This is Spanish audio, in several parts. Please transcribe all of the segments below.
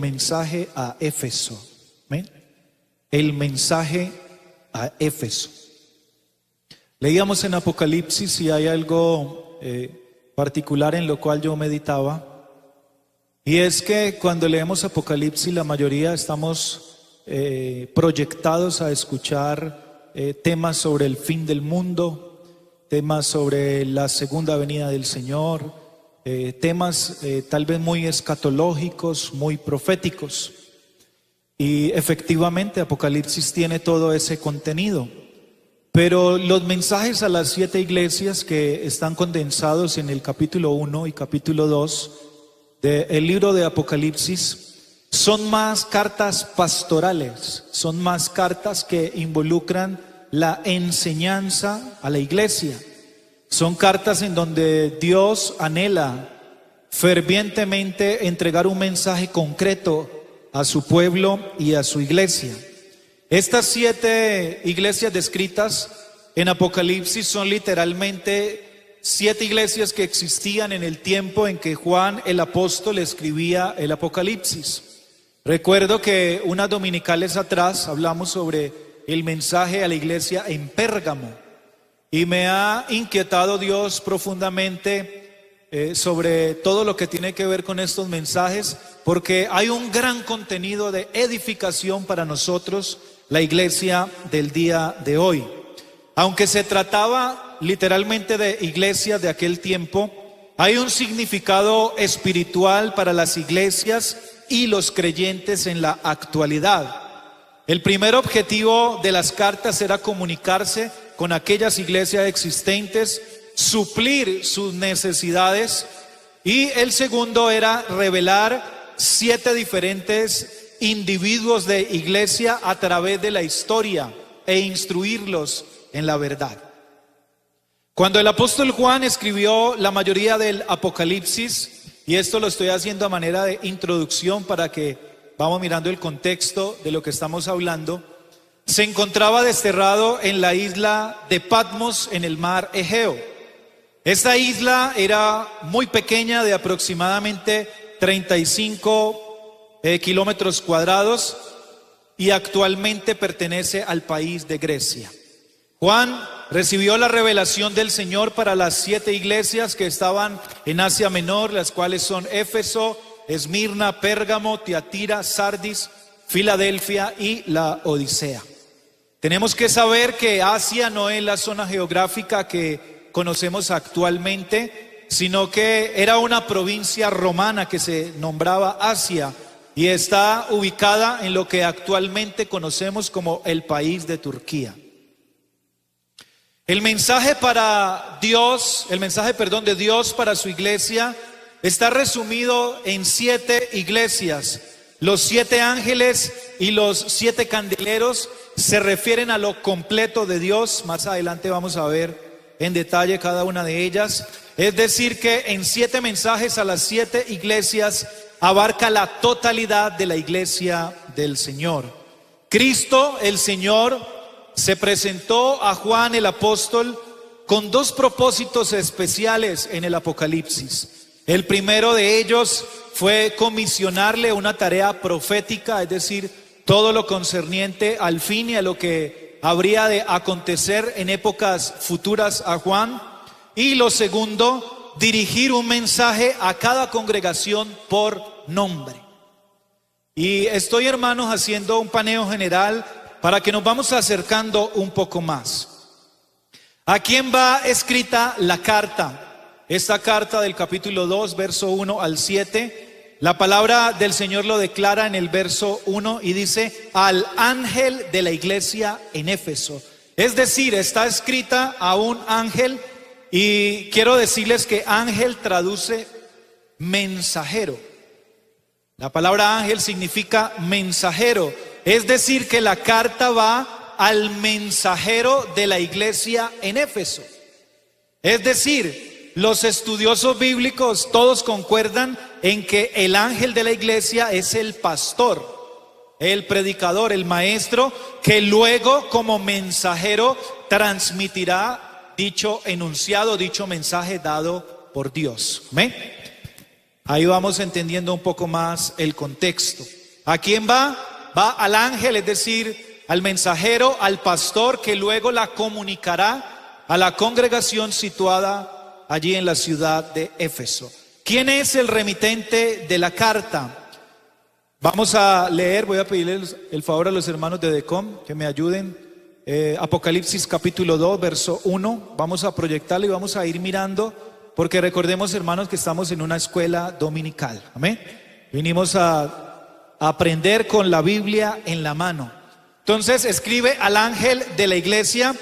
mensaje a Éfeso. ¿Ven? El mensaje a Éfeso. Leíamos en Apocalipsis y hay algo particular en lo cual yo meditaba. Y es que cuando leemos Apocalipsis la mayoría estamos proyectados a escuchar temas sobre el fin del mundo, temas sobre la segunda venida del Señor, temas tal vez muy escatológicos, muy proféticos. Y efectivamente Apocalipsis tiene todo ese contenido. Pero los mensajes a las 7 iglesias que están condensados en el capítulo 1 y capítulo 2 del libro de Apocalipsis son más cartas pastorales, son más cartas que involucran la enseñanza a la iglesia. Son cartas en donde Dios anhela fervientemente entregar un mensaje concreto a su pueblo y a su iglesia. Estas 7 iglesias descritas en Apocalipsis son literalmente 7 iglesias que existían en el tiempo en que Juan el apóstol escribía el Apocalipsis. Recuerdo que unas dominicales atrás hablamos sobre el mensaje a la iglesia en Pérgamo y me ha inquietado Dios profundamente sobre todo lo que tiene que ver con estos mensajes, porque hay un gran contenido de edificación para nosotros, la iglesia del día de hoy. Aunque se trataba literalmente de iglesias de aquel tiempo, hay un significado espiritual para las iglesias y los creyentes en la actualidad. El primer objetivo de las cartas era comunicarse con aquellas iglesias existentes, suplir sus necesidades, y el segundo era revelar 7 diferentes individuos de iglesia a través de la historia e instruirlos en la verdad. Cuando el apóstol Juan escribió la mayoría del Apocalipsis, y esto lo estoy haciendo a manera de introducción para que vamos mirando el contexto de lo que estamos hablando, se encontraba desterrado en la isla de Patmos en el mar Egeo. Esta isla era muy pequeña, de aproximadamente 35 kilómetros cuadrados, y actualmente pertenece al país de Grecia. Juan recibió la revelación del Señor para las 7 iglesias que estaban en Asia Menor, las cuales son Éfeso, Esmirna, Pérgamo, Tiatira, Sardis, Filadelfia y la Odisea. Tenemos que saber que Asia no es la zona geográfica que conocemos actualmente, sino que era una provincia romana que se nombraba Asia y está ubicada en lo que actualmente conocemos como el país de Turquía. El mensaje de Dios para su iglesia está resumido en 7 iglesias. Los 7 ángeles y los 7 candeleros se refieren a lo completo de Dios. Más adelante vamos a ver en detalle cada una de ellas. Es decir que en 7 mensajes a las 7 iglesias abarca la totalidad de la iglesia del Señor. Cristo, el Señor, se presentó a Juan el apóstol con 2 propósitos especiales en el Apocalipsis. El primero de ellos fue comisionarle una tarea profética, es decir, todo lo concerniente al fin y a lo que habría de acontecer en épocas futuras a Juan. Y lo segundo, dirigir un mensaje a cada congregación por nombre. Y estoy, hermanos, haciendo un paneo general para que nos vamos acercando un poco más. ¿A quién va escrita la carta? Esta carta del capítulo 2, verso 1 al 7, la palabra del Señor lo declara en el verso 1 y dice: al ángel de la iglesia en Éfeso. Es decir, está escrita a un ángel, y quiero decirles que ángel traduce mensajero. La palabra ángel significa mensajero. Es decir, que la carta va al mensajero de la iglesia en Éfeso. Es decir, los estudiosos bíblicos todos concuerdan en que el ángel de la iglesia es el pastor, el predicador, el maestro, que luego como mensajero transmitirá dicho enunciado, dicho mensaje dado por Dios. ¿Amén? Ahí vamos entendiendo un poco más el contexto. ¿A quién va? Va al ángel, es decir, al mensajero, al pastor, que luego la comunicará a la congregación situada allí en la ciudad de Éfeso. ¿Quién es el remitente de la carta? Vamos a leer, voy a pedirle el favor a los hermanos de DECOM que me ayuden. Apocalipsis capítulo 2, verso 1. Vamos a proyectarlo y vamos a ir mirando, porque recordemos, hermanos, que estamos en una escuela dominical. Amén. Vinimos a aprender con la Biblia en la mano. Entonces escribe al ángel de la iglesia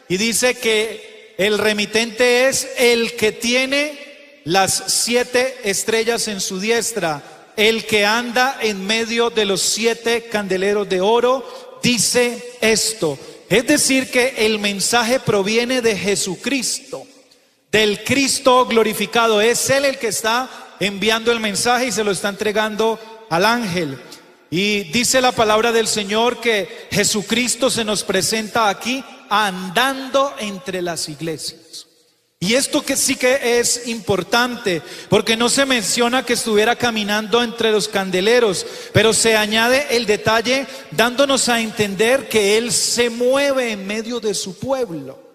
y dice que el remitente es el que tiene las 7 estrellas en su diestra, el que anda en medio de los 7 candeleros de oro. Dice esto, es decir, que el mensaje proviene de Jesucristo, del Cristo glorificado. Es Él el que está enviando el mensaje y se lo está entregando al ángel. Y dice la palabra del Señor que Jesucristo se nos presenta aquí andando entre las iglesias. Y esto que sí que es importante, porque no se menciona que estuviera caminando entre los candeleros, pero se añade el detalle dándonos a entender que Él se mueve en medio de su pueblo.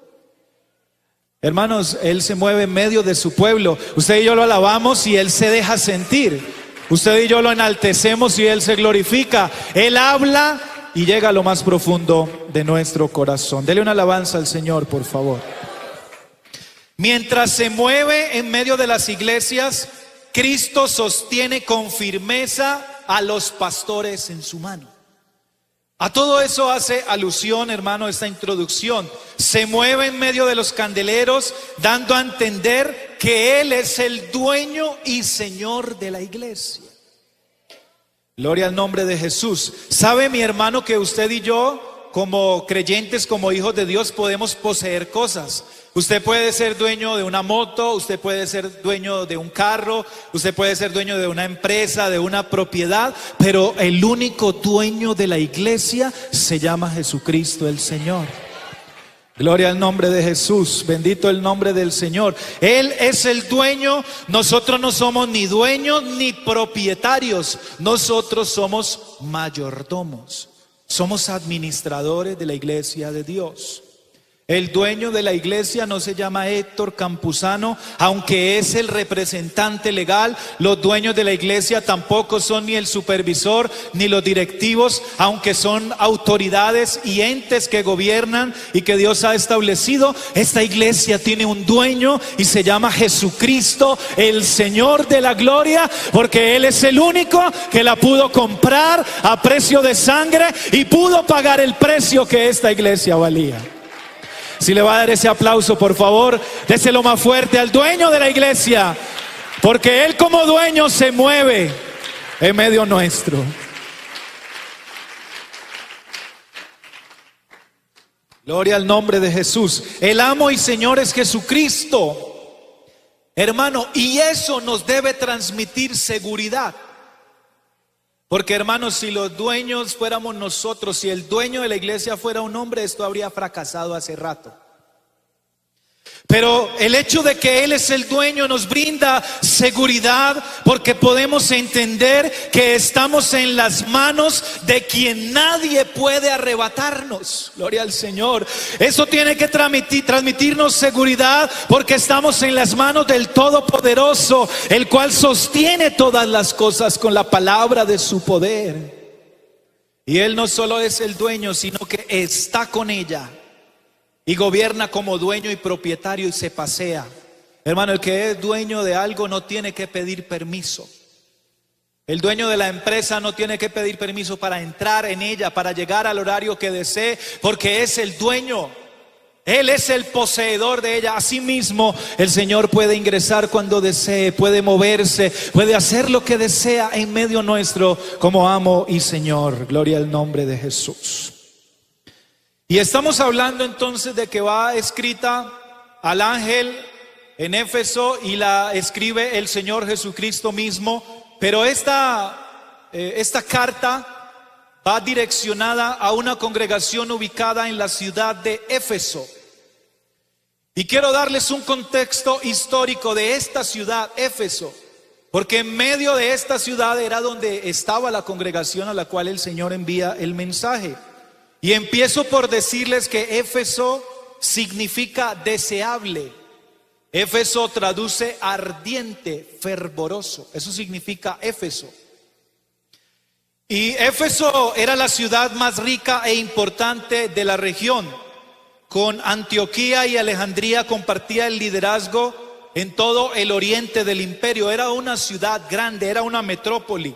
Hermanos, Él se mueve en medio de su pueblo. Usted y yo lo alabamos y Él se deja sentir. Usted y yo lo enaltecemos y Él se glorifica. Él habla y llega a lo más profundo de nuestro corazón. Dele una alabanza al Señor, por favor. Mientras se mueve en medio de las iglesias, Cristo sostiene con firmeza a los pastores en su mano. A todo eso hace alusión, hermano, esta introducción. Se mueve en medio de los candeleros, dando a entender que Él es el dueño y Señor de la iglesia. Gloria al nombre de Jesús. ¿Sabe, mi hermano, que usted y yo, como creyentes, como hijos de Dios, podemos poseer cosas? Usted puede ser dueño de una moto, usted puede ser dueño de un carro, usted puede ser dueño de una empresa, de una propiedad, pero el único dueño de la iglesia se llama Jesucristo el Señor. Gloria al nombre de Jesús, bendito el nombre del Señor. Él es el dueño, nosotros no somos ni dueños ni propietarios, nosotros somos mayordomos, somos administradores de la iglesia de Dios. El dueño de la iglesia no se llama Héctor Campuzano, aunque es el representante legal. Los dueños de la iglesia tampoco son ni el supervisor ni los directivos, aunque son autoridades y entes que gobiernan y que Dios ha establecido. Esta iglesia tiene un dueño y se llama Jesucristo, el Señor de la gloria, porque Él es el único que la pudo comprar a precio de sangre y pudo pagar el precio que esta iglesia valía. Si le va a dar ese aplauso, por favor, déselo más fuerte al dueño de la iglesia, porque Él como dueño se mueve en medio nuestro. Gloria al nombre de Jesús. El amo y Señor es Jesucristo, hermano, y eso nos debe transmitir seguridad. Porque, hermanos, si los dueños fuéramos nosotros, si el dueño de la iglesia fuera un hombre, esto habría fracasado hace rato. Pero el hecho de que Él es el dueño nos brinda seguridad, porque podemos entender que estamos en las manos de quien nadie puede arrebatarnos. Gloria al Señor. Eso tiene que transmitirnos seguridad, porque estamos en las manos del Todopoderoso, el cual sostiene todas las cosas con la palabra de su poder. Y Él no solo es el dueño, sino que está con ella y gobierna como dueño y propietario y se pasea. Hermano, el que es dueño de algo no tiene que pedir permiso. El dueño de la empresa no tiene que pedir permiso para entrar en ella, para llegar al horario que desee, porque es el dueño. Él es el poseedor de ella. Asimismo, el Señor puede ingresar cuando desee, puede moverse, puede hacer lo que desea en medio nuestro como amo y Señor. Gloria al nombre de Jesús. Y estamos hablando entonces de que va escrita al ángel en Éfeso y la escribe el Señor Jesucristo mismo. Pero esta carta va direccionada a una congregación ubicada en la ciudad de Éfeso. Y quiero darles un contexto histórico de esta ciudad, Éfeso, porque en medio de esta ciudad era donde estaba la congregación a la cual el Señor envía el mensaje. Y empiezo por decirles que Éfeso significa deseable. Éfeso traduce ardiente, fervoroso. Eso significa Éfeso. Y Éfeso era la ciudad más rica e importante de la región. Con Antioquía y Alejandría compartía el liderazgo en todo el oriente del imperio. Era una ciudad grande, era una metrópoli,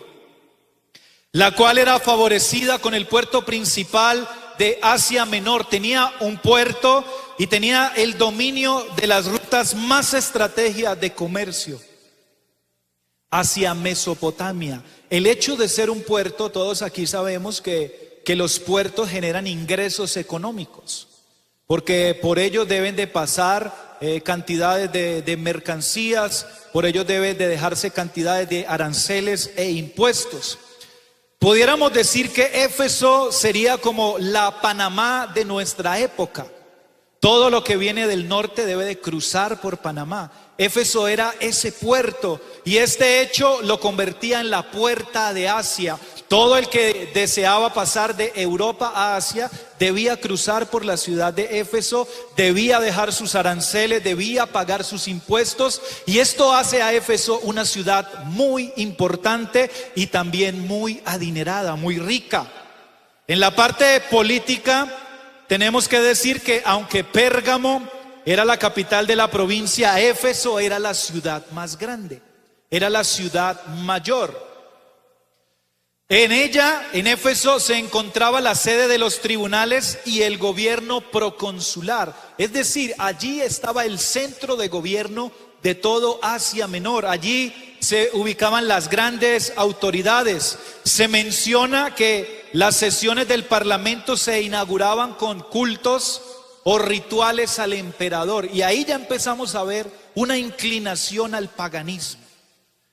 la cual era favorecida con el puerto principal de Asia Menor. Tenía un puerto y tenía el dominio de las rutas más estratégicas de comercio hacia Mesopotamia. El hecho de ser un puerto, todos aquí sabemos que los puertos generan ingresos económicos, porque por ellos deben de pasar cantidades de mercancías, por ellos deben de dejarse cantidades de aranceles e impuestos. Pudiéramos decir que Éfeso sería como la Panamá de nuestra época. Todo lo que viene del norte debe de cruzar por Panamá. Éfeso era ese puerto y este hecho lo convertía en la puerta de Asia. Todo el que deseaba pasar de Europa a Asia debía cruzar por la ciudad de Éfeso, debía dejar sus aranceles, debía pagar sus impuestos, y esto hace a Éfeso una ciudad muy importante y también muy adinerada, muy rica. En la parte política tenemos que decir que aunque Pérgamo era la capital de la provincia, Éfeso era la ciudad más grande, era la ciudad mayor. En ella, en Éfeso, se encontraba la sede de los tribunales y el gobierno proconsular. Es decir, allí estaba el centro de gobierno de todo Asia Menor. Allí se ubicaban las grandes autoridades. Se menciona que las sesiones del parlamento se inauguraban con cultos o rituales al emperador. Y ahí ya empezamos a ver una inclinación al paganismo.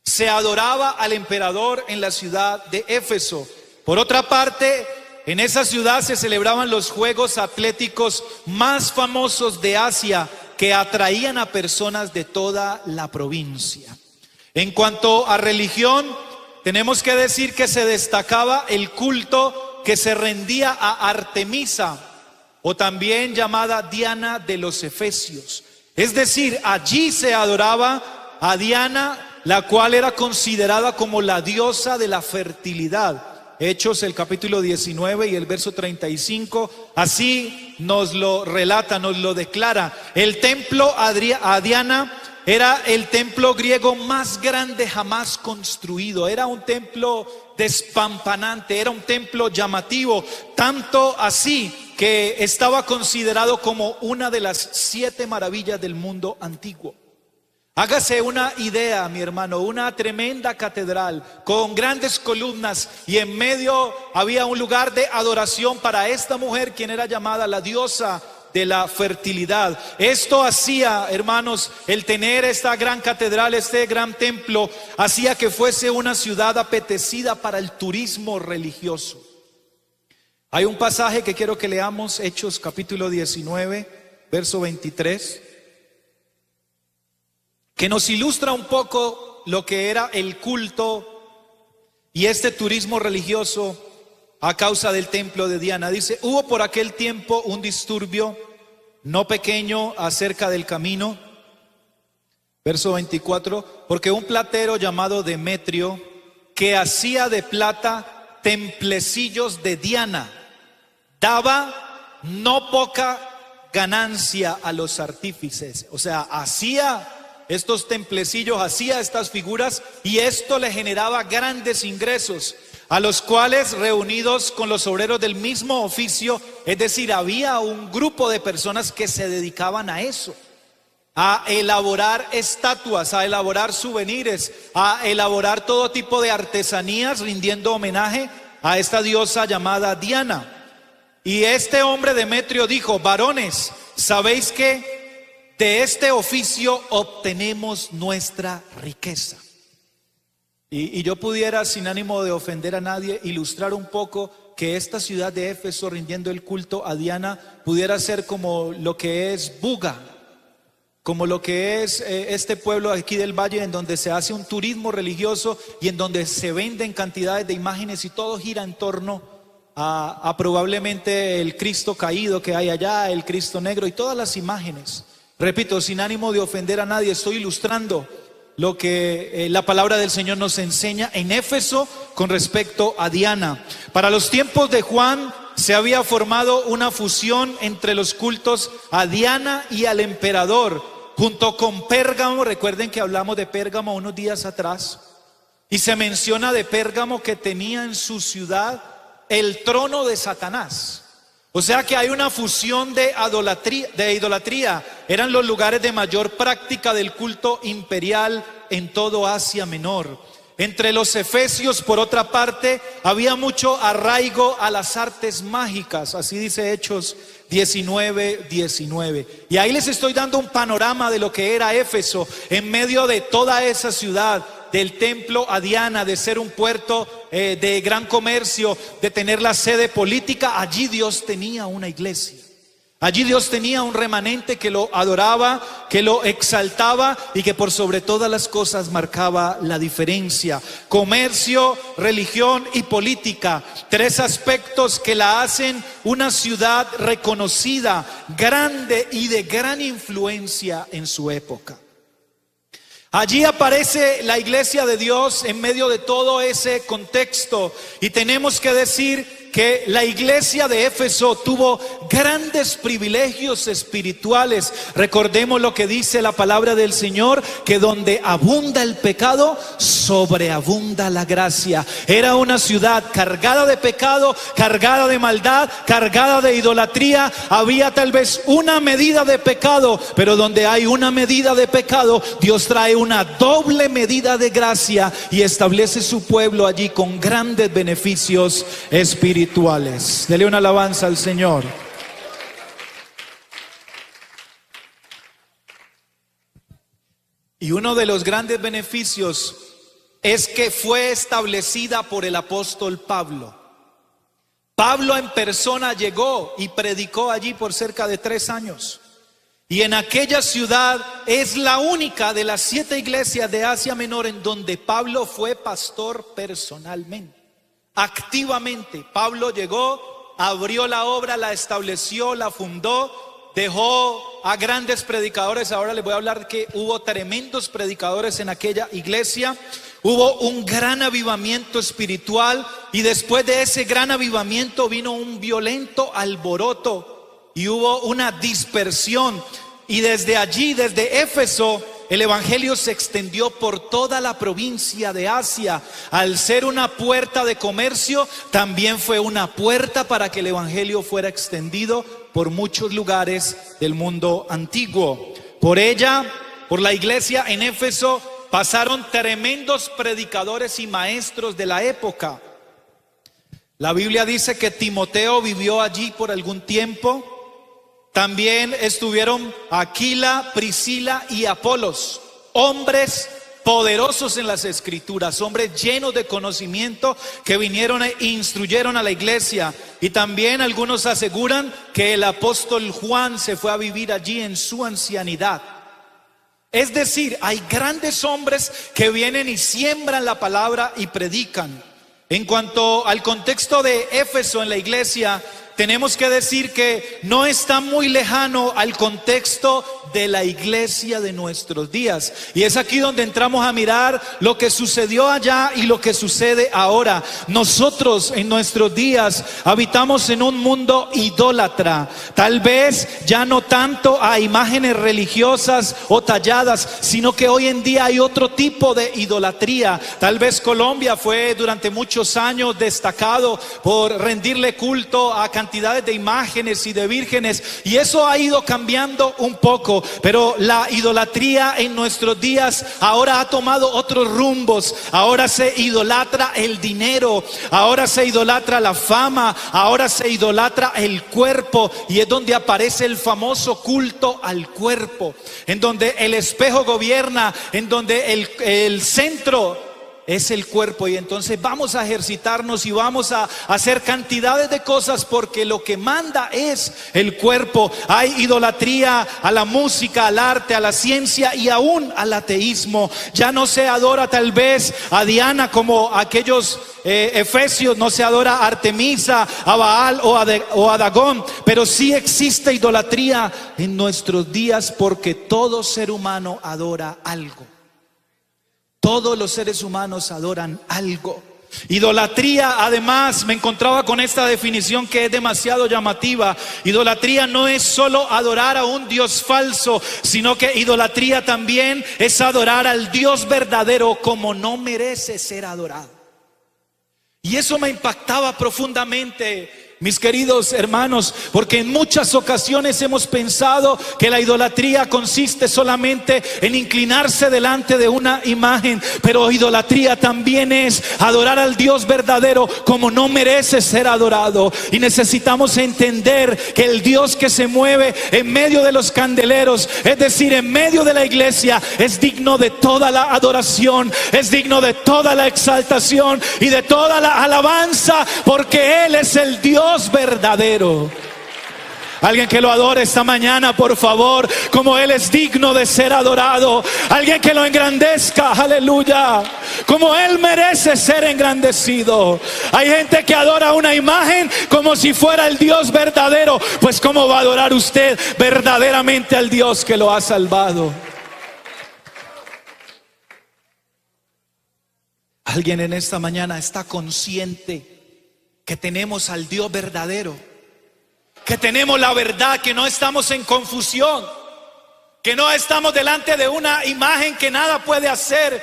Se adoraba al emperador en la ciudad de Éfeso. Por otra parte, en esa ciudad se celebraban los juegos atléticos más famosos de Asia, que atraían a personas de toda la provincia. En cuanto a religión, tenemos que decir que se destacaba el culto que se rendía a Artemisa, o también llamada Diana de los Efesios. Es decir, allí se adoraba a Diana, la cual era considerada como la diosa de la fertilidad. Hechos el capítulo 19 y el verso 35, así nos lo relata, nos lo declara. El templo a Diana era el templo griego más grande jamás construido. Era un templo despampanante, era un templo llamativo, tanto así que estaba considerado como una de las 7 maravillas del mundo antiguo. Hágase una idea, mi hermano, una tremenda catedral con grandes columnas, y en medio había un lugar de adoración para esta mujer, quien era llamada la diosa de la fertilidad. Esto hacía, hermanos, el tener esta gran catedral, este gran templo, hacía que fuese una ciudad apetecida para el turismo religioso. Hay un pasaje que quiero que leamos, Hechos capítulo 19, verso 23. Que nos ilustra un poco lo que era el culto y este turismo religioso a causa del templo de Diana. Dice: hubo por aquel tiempo un disturbio no pequeño acerca del camino. Verso 24, porque un platero llamado Demetrio, que hacía de plata templecillos de Diana, daba no poca ganancia a los artífices. O sea, hacía estos templecillos, hacía estas figuras, y esto le generaba grandes ingresos, a los cuales, reunidos con los obreros del mismo oficio, es decir, había un grupo de personas que se dedicaban a eso, a elaborar estatuas, a elaborar souvenirs, a elaborar todo tipo de artesanías, rindiendo homenaje a esta diosa llamada Diana. Y este hombre Demetrio dijo: varones, ¿sabéis que de este oficio obtenemos nuestra riqueza? Y yo pudiera, sin ánimo de ofender a nadie, ilustrar un poco que esta ciudad de Éfeso, rindiendo el culto a Diana, pudiera ser como lo que es Buga como lo que es este pueblo aquí del valle, en donde se hace un turismo religioso y en donde se venden cantidades de imágenes y todo gira en torno a probablemente el Cristo caído que hay allá, el Cristo negro y todas las imágenes. Repito, sin ánimo de ofender a nadie, estoy ilustrando lo que la palabra del Señor nos enseña en Éfeso con respecto a Diana. Para los tiempos de Juan se había formado una fusión entre los cultos a Diana y al emperador, junto con Pérgamo. Recuerden que hablamos de Pérgamo unos días atrás, y se menciona de Pérgamo que tenía en su ciudad el trono de Satanás. O sea que hay una fusión de idolatría. Eran los lugares de mayor práctica del culto imperial en todo Asia Menor. Entre los efesios, por otra parte, había mucho arraigo a las artes mágicas. Así dice Hechos 19:19. Y ahí les estoy dando un panorama de lo que era Éfeso en medio de toda esa ciudad, del templo a Diana, de ser un puerto de gran comercio, de tener la sede política. Allí Dios tenía una iglesia. Allí Dios tenía un remanente que lo adoraba, que lo exaltaba y que por sobre todas las cosas marcaba la diferencia. Comercio, religión y política, tres aspectos que la hacen una ciudad reconocida, grande y de gran influencia en su época. Allí aparece la iglesia de Dios en medio de todo ese contexto, y tenemos que decir que la iglesia de Éfeso tuvo grandes privilegios espirituales. Recordemos lo que dice la palabra del Señor, que donde abunda el pecado, sobreabunda la gracia. Era una ciudad cargada de pecado, cargada de maldad, cargada de idolatría. Había tal vez una medida de pecado, pero donde hay una medida de pecado, Dios trae una doble medida de gracia y establece su pueblo allí con grandes beneficios espirituales. Dele una alabanza al Señor. Y uno de los grandes beneficios es que fue establecida por el apóstol Pablo. Pablo en persona llegó y predicó allí por cerca de 3 años. Y en aquella ciudad es la única de las 7 iglesias de Asia Menor en donde Pablo fue pastor personalmente. Activamente, Pablo llegó, abrió la obra, la estableció, la fundó, dejó a grandes predicadores. Ahora les voy a hablar que hubo tremendos predicadores en aquella iglesia. Hubo un gran avivamiento espiritual, y después de ese gran avivamiento vino un violento alboroto y hubo una dispersión. Y desde allí, desde Éfeso, el evangelio se extendió por toda la provincia de Asia. Al ser una puerta de comercio, también fue una puerta para que el evangelio fuera extendido por muchos lugares del mundo antiguo. Por ella, por la iglesia en Éfeso, pasaron tremendos predicadores y maestros de la época. La Biblia dice que Timoteo vivió allí por algún tiempo. También estuvieron Aquila, Priscila y Apolos, hombres poderosos en las escrituras, hombres llenos de conocimiento que vinieron e instruyeron a la iglesia. Y también algunos aseguran que el apóstol Juan se fue a vivir allí en su ancianidad. Es decir, hay grandes hombres que vienen y siembran la palabra y predican. En cuanto al contexto de Éfeso en la iglesia, tenemos que decir que no está muy lejano al contexto de la iglesia de nuestros días. Y es aquí donde entramos a mirar lo que sucedió allá y lo que sucede ahora. Nosotros en nuestros días habitamos en un mundo idólatra. Tal vez ya no tanto a imágenes religiosas o talladas, sino que hoy en día hay otro tipo de idolatría. Tal vez Colombia fue durante muchos años destacado por rendirle culto a cantidades de imágenes y de vírgenes, y eso ha ido cambiando un poco. Pero la idolatría en nuestros días ahora ha tomado otros rumbos. Ahora se idolatra el dinero, ahora se idolatra la fama, ahora se idolatra el cuerpo, y es donde aparece el famoso culto al cuerpo, en donde el espejo gobierna, en donde el centro es el cuerpo, y entonces vamos a ejercitarnos y vamos a hacer cantidades de cosas porque lo que manda es el cuerpo. Hay idolatría a la música, al arte, a la ciencia y aún al ateísmo. Ya no se adora tal vez a Diana como aquellos efesios, no se adora a Artemisa, a Baal o a Dagón, pero sí existe idolatría en nuestros días porque todo ser humano adora algo. Todos los seres humanos adoran algo. Idolatría, además, me encontraba con esta definición que es demasiado llamativa. Idolatría no es solo adorar a un Dios falso, sino que idolatría también es adorar al Dios verdadero como no merece ser adorado. Y eso me impactaba profundamente, mis queridos hermanos, porque en muchas ocasiones hemos pensado que la idolatría consiste solamente en inclinarse delante de una imagen, pero idolatría también es adorar al Dios verdadero como no merece ser adorado. Y necesitamos entender que el Dios que se mueve en medio de los candeleros, es decir, en medio de la iglesia, es digno de toda la adoración, es digno de toda la exaltación y de toda la alabanza, porque Él es el Dios verdadero. Alguien que lo adore esta mañana, por favor, como Él es digno de ser adorado. Alguien que lo engrandezca, aleluya, como Él merece ser engrandecido. Hay gente que adora una imagen como si fuera el Dios verdadero. Pues ¿cómo va a adorar usted verdaderamente al Dios que lo ha salvado? Alguien en esta mañana está consciente que tenemos al Dios verdadero, que tenemos la verdad, que no estamos en confusión, que no estamos delante de una imagen que nada puede hacer,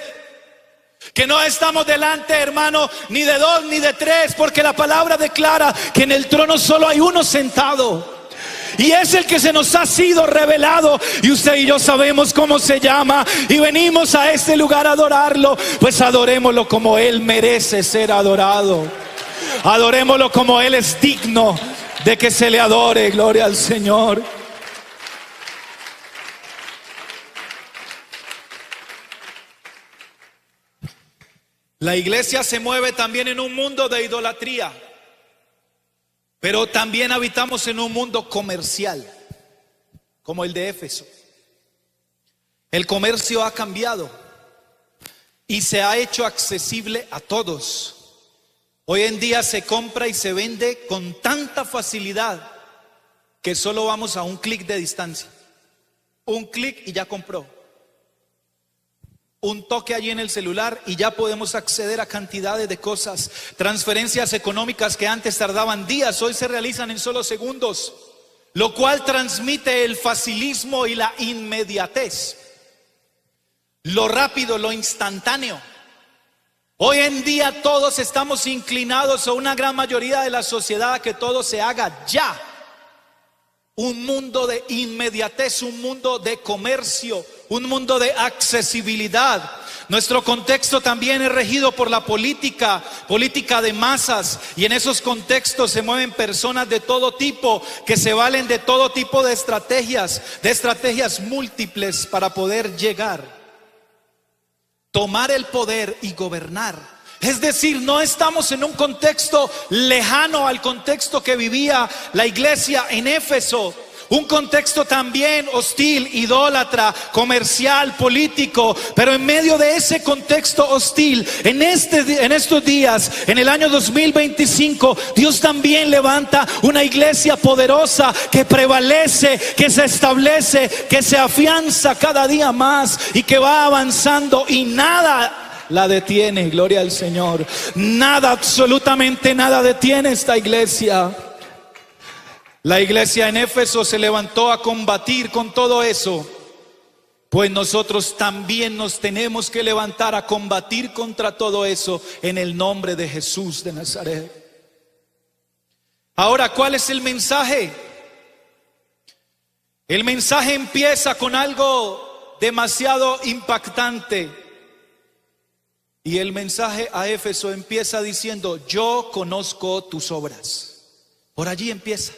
que no estamos delante, hermano, ni de dos ni de tres, porque la palabra declara que en el trono solo hay uno sentado, y es el que se nos ha sido revelado, y usted y yo sabemos cómo se llama, y venimos a este lugar a adorarlo. Pues adorémoslo como Él merece ser adorado. Adorémoslo como Él es digno de que se le adore. Gloria al Señor. La iglesia se mueve también en un mundo de idolatría, pero también habitamos en un mundo comercial, como el de Éfeso. El comercio ha cambiado y se ha hecho accesible a todos. Hoy en día se compra y se vende con tanta facilidad que solo vamos a un clic de distancia. Un clic y ya compró. Un toque allí en el celular y ya podemos acceder a cantidades de cosas. Transferencias económicas que antes tardaban días, hoy se realizan en solo segundos, lo cual transmite el facilismo y la inmediatez, lo rápido, lo instantáneo. Hoy en día todos estamos inclinados, o una gran mayoría de la sociedad, a que todo se haga ya. Un mundo de inmediatez, un mundo de comercio, un mundo de accesibilidad. Nuestro contexto también es regido por la política de masas, y en esos contextos se mueven personas de todo tipo que se valen de todo tipo de estrategias múltiples para poder llegar, tomar el poder y gobernar. Es decir, no estamos en un contexto lejano al contexto que vivía la iglesia en Éfeso. Un contexto también hostil, idólatra, comercial, político. Pero en medio de ese contexto hostil, en estos días, en el año 2025, Dios también levanta una iglesia poderosa que prevalece, que se establece, que se afianza cada día más y que va avanzando, y nada la detiene. Gloria al Señor. Nada, absolutamente nada detiene esta iglesia. La iglesia en Éfeso se levantó a combatir con todo eso, pues nosotros también nos tenemos que levantar a combatir contra todo eso en el nombre de Jesús de Nazaret. Ahora, ¿cuál es el mensaje? El mensaje empieza con algo demasiado impactante. Y el mensaje a Éfeso empieza diciendo: yo conozco tus obras. Por allí empieza.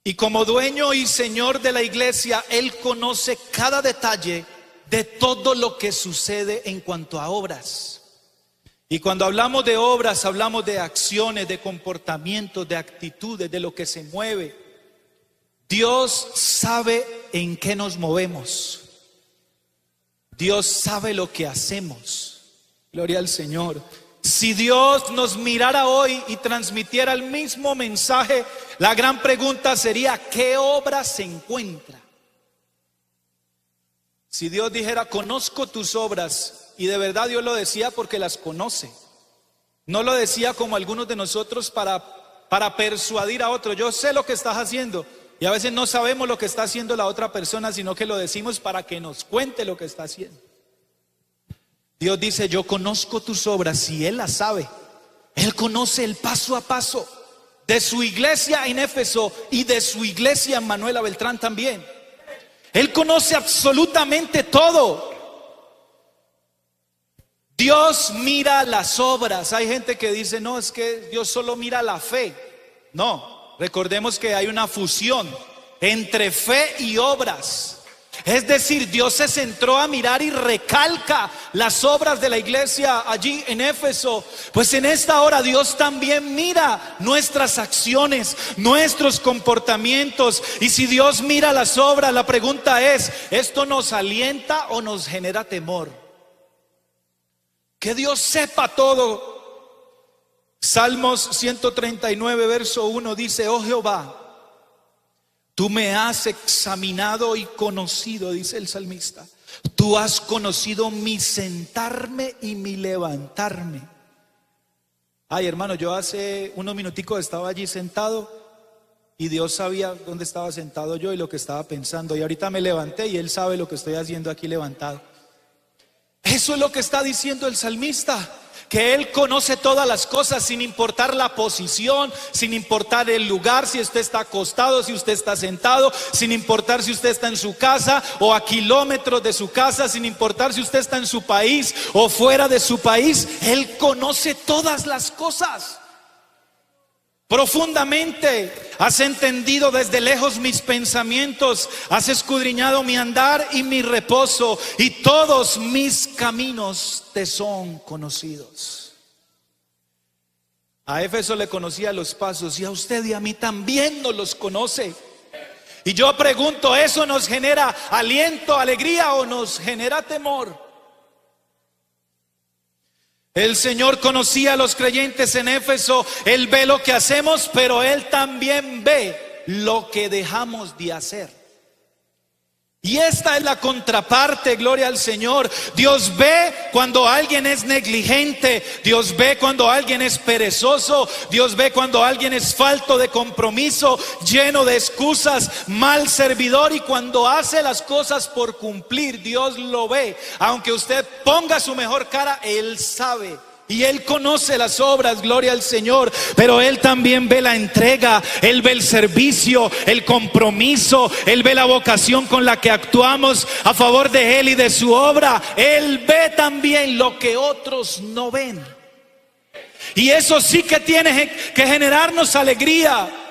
Y como dueño y señor de la iglesia, Él conoce cada detalle de todo lo que sucede en cuanto a obras. Y cuando hablamos de obras, hablamos de acciones, de comportamientos, de actitudes, de lo que se mueve. Dios sabe en qué nos movemos. Dios sabe lo que hacemos. Gloria al Señor. Si Dios nos mirara hoy y transmitiera el mismo mensaje, la gran pregunta sería: ¿qué obra se encuentra? Si Dios dijera: conozco tus obras, y de verdad Dios lo decía porque las conoce. No lo decía como algunos de nosotros para persuadir a otros. Yo sé lo que estás haciendo, y a veces no sabemos lo que está haciendo la otra persona, sino que lo decimos para que nos cuente lo que está haciendo. Dios dice: yo conozco tus obras, y Él las sabe. Él conoce el paso a paso de su iglesia en Éfeso y de su iglesia en Manuela Beltrán también. Él conoce absolutamente todo. Dios mira las obras. Hay gente que dice: no, es que Dios solo mira la fe. No, recordemos que hay una fusión entre fe y obras. Es decir, Dios se centró a mirar y recalca las obras de la iglesia allí en Éfeso. Pues en esta hora Dios también mira nuestras acciones, nuestros comportamientos. Y si Dios mira las obras, la pregunta es: ¿esto nos alienta o nos genera temor? Que Dios sepa todo. Salmos 139 verso 1 dice: oh Jehová, tú me has examinado y conocido, dice el salmista. Tú has conocido mi sentarme y mi levantarme. Ay, hermano, yo hace unos minuticos estaba allí sentado y Dios sabía dónde estaba sentado yo y lo que estaba pensando. Y ahorita me levanté y Él sabe lo que estoy haciendo aquí levantado. Eso es lo que está diciendo el salmista. Que Él conoce todas las cosas sin importar la posición, sin importar el lugar, si usted está acostado, si usted está sentado, sin importar si usted está en su casa o a kilómetros de su casa, sin importar si usted está en su país o fuera de su país. Él conoce todas las cosas. Profundamente has entendido desde lejos mis pensamientos, has escudriñado mi andar y mi reposo, y todos mis caminos te son conocidos. A Éfeso le conocía los pasos, y a usted y a mí también nos los conoce. Y yo pregunto: ¿eso nos genera aliento, alegría o nos genera temor? El Señor conocía a los creyentes en Éfeso. Él ve lo que hacemos, pero Él también ve lo que dejamos de hacer. Y esta es la contraparte, gloria al Señor. Dios ve cuando alguien es negligente. Dios ve cuando alguien es perezoso. Dios ve cuando alguien es falto de compromiso, lleno de excusas, mal servidor. Y cuando hace las cosas por cumplir, Dios lo ve. Aunque usted ponga su mejor cara, Él sabe. Y Él conoce las obras, gloria al Señor. Pero Él también ve la entrega, Él ve el servicio, el compromiso, Él ve la vocación con la que actuamos a favor de Él y de su obra. Él ve también lo que otros no ven. Y eso sí que tiene que generarnos alegría.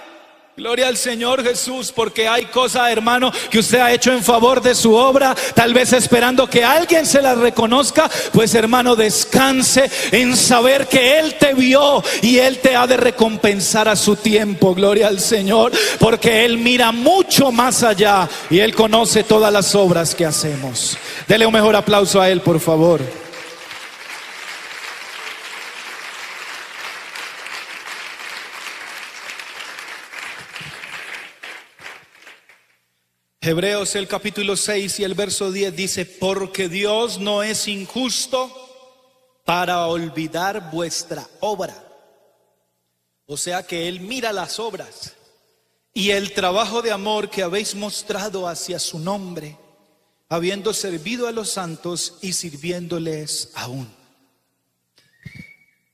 Gloria al Señor Jesús, porque hay cosas, hermano, que usted ha hecho en favor de su obra, tal vez esperando que alguien se la reconozca. Pues, hermano, descanse en saber que Él te vio y Él te ha de recompensar a su tiempo. Gloria al Señor, porque Él mira mucho más allá y Él conoce todas las obras que hacemos. Dele un mejor aplauso a Él, por favor. Hebreos el capítulo 6 y el verso 10 dice: porque Dios no es injusto para olvidar vuestra obra. O sea que Él mira las obras y el trabajo de amor que habéis mostrado hacia su nombre, habiendo servido a los santos y sirviéndoles aún.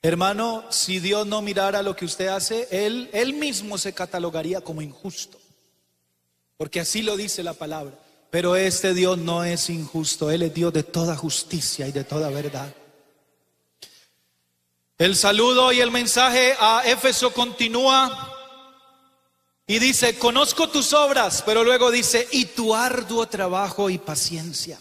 Hermano, si Dios no mirara lo que usted hace, Él mismo se catalogaría como injusto. Porque así lo dice la palabra. Pero este Dios no es injusto. Él es Dios de toda justicia y de toda verdad. El saludo y el mensaje a Éfeso continúa y dice: conozco tus obras, pero luego dice: y tu arduo trabajo y paciencia.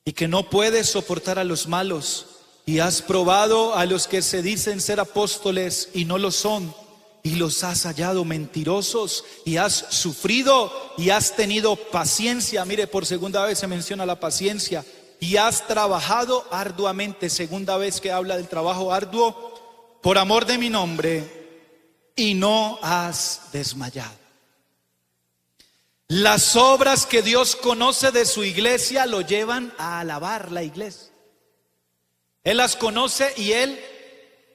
y que no puedes soportar a los malos, y has probado a los que se dicen ser apóstoles y no lo son, y los has hallado mentirosos, y has sufrido y has tenido paciencia. Mire, por segunda vez se menciona la paciencia. Y has trabajado arduamente, segunda vez que habla del trabajo arduo, por amor de mi nombre, y no has desmayado. Las obras que Dios conoce de su iglesia lo llevan a alabar la iglesia. Él las conoce y Él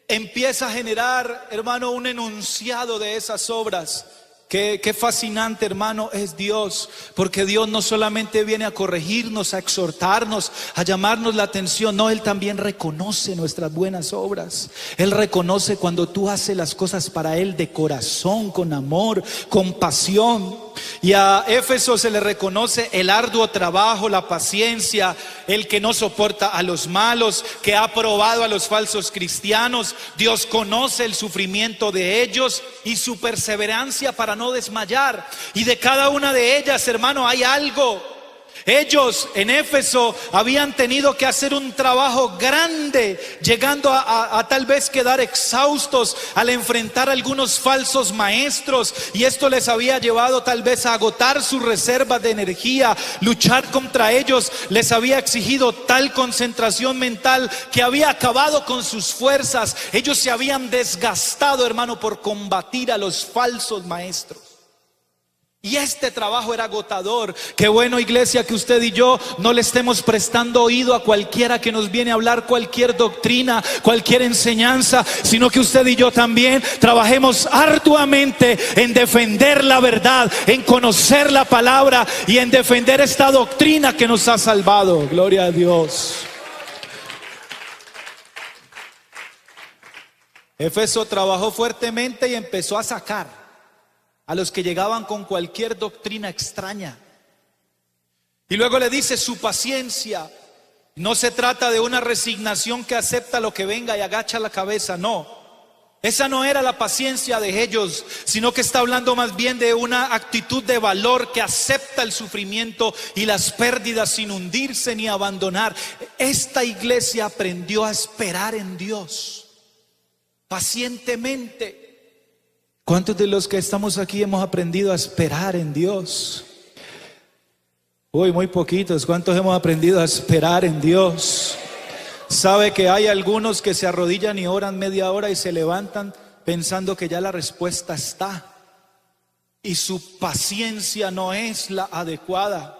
empieza a generar, hermano, un enunciado de esas obras. Qué fascinante, hermano, es Dios, porque Dios no solamente viene a corregirnos, a exhortarnos, a llamarnos la atención. No, Él también reconoce nuestras buenas obras. Él reconoce cuando tú haces las cosas para Él de corazón, con amor, con pasión. Y a Éfeso se le reconoce el arduo trabajo, la paciencia, el que no soporta a los malos, que ha probado a los falsos cristianos. Dios conoce el sufrimiento de ellos y su perseverancia para no desmayar. Y de cada una de ellas, hermano, hay algo. Ellos en Éfeso habían tenido que hacer un trabajo grande, llegando a tal vez quedar exhaustos al enfrentar a algunos falsos maestros, y esto les había llevado tal vez a agotar sus reservas de energía. Luchar contra ellos les había exigido tal concentración mental que había acabado con sus fuerzas. Ellos se habían desgastado, hermano, por combatir a los falsos maestros. Y este trabajo era agotador. Qué bueno, iglesia, que usted y yo no le estemos prestando oído a cualquiera que nos viene a hablar cualquier doctrina, cualquier enseñanza, sino que usted y yo también trabajemos arduamente en defender la verdad, en conocer la palabra y en defender esta doctrina que nos ha salvado. Gloria a Dios. Éfeso trabajó fuertemente y empezó a sacar a los que llegaban con cualquier doctrina extraña. Y luego le dice su paciencia. No se trata de una resignación que acepta lo que venga y agacha la cabeza, no. Esa no era la paciencia de ellos, sino que está hablando más bien de una actitud de valor que acepta el sufrimiento y las pérdidas sin hundirse ni abandonar. Esta iglesia aprendió a esperar en Dios pacientemente. ¿Cuántos de los que estamos aquí hemos aprendido a esperar en Dios? Uy, muy poquitos. ¿Cuántos hemos aprendido a esperar en Dios? Sabe que hay algunos que se arrodillan y oran media hora y se levantan pensando que ya la respuesta está, y su paciencia no es la adecuada.